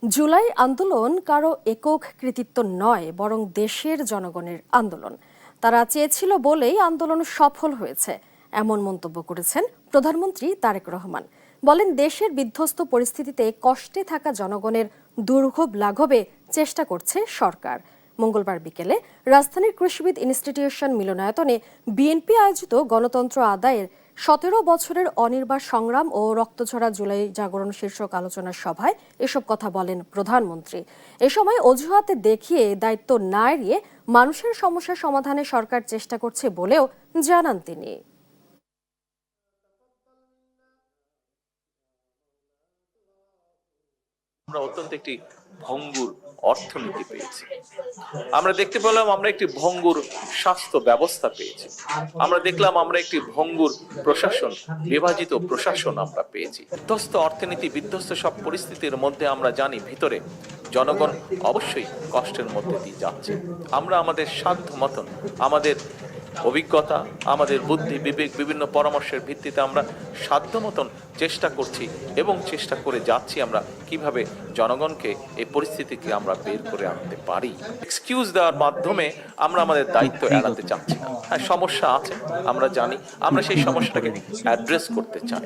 জুলাই আন্দোলন কারো একক কৃতিত্ব নয়, বরং দেশের জনগণের আন্দোলন। তারা চেয়েছিল বলেই আন্দোলন সফল হয়েছে, এমন মন্তব্য করেছেন প্রধানমন্ত্রী তারেক রহমান। বলেন, দেশের বিধ্বস্ত পরিস্থিতিতে কষ্টে থাকা জনগণের দুর্ভোগ লাঘবে চেষ্টা করছে সরকার। মঙ্গলবার বিকেলে রাজধানীর কৃষিবিদ ইনস্টিটিউশন মিলনায়তনে বিএনপি আয়োজিত গণতন্ত্র আদায়ের 17 বছরের অনির্বাণ সংগ্রাম ও রক্তঝরা জুলাই জাগরণ শীর্ষক আলোচনা সভায় এসব কথা বলেন প্রধানমন্ত্রী। এ সময় অজুহাতে দেখিয়ে দায়িত্ব না এড়িয়ে মানুষের সমস্যা সমাধানে সরকার চেষ্টা করছে বলেও জানান তিনি। আমরা অত্যন্ত একটি ভঙ্গুর অর্থনীতি পেয়েছি, আমরা দেখতে পেলাম আমরা একটি ভঙ্গুর স্বাস্থ্য ব্যবস্থা পেয়েছি, আমরা দেখলাম আমরা একটি ভঙ্গুর প্রশাসন, বিভাজিত প্রশাসন আমরা পেয়েছি। বিধ্বস্ত অর্থনীতি, বিধ্বস্ত সব পরিস্থিতির মধ্যে আমরা জানি ভিতরে জনগণ অবশ্যই কষ্টের মধ্যে দিয়ে যাচ্ছে। আমরা আমাদের সাধ্য মতন, আমাদের অভিজ্ঞতা, আমাদের বুদ্ধি বিবেক, বিভিন্ন পরামর্শের ভিত্তিতে আমরা সাধ্য মতন চেষ্টা করছি এবং চেষ্টা করে যাচ্ছি আমরা কিভাবে জনগণকে এই পরিস্থিতিকে আমরা বের করে আনতে পারি। এক্সকিউজ দেওয়ার মাধ্যমে আমরা আমাদের দায়িত্ব এড়াতে চাচ্ছি না। হ্যাঁ, সমস্যা আছে, আমরা জানি, আমরা সেই সমস্যাটাকে অ্যাড্রেস করতে চাই।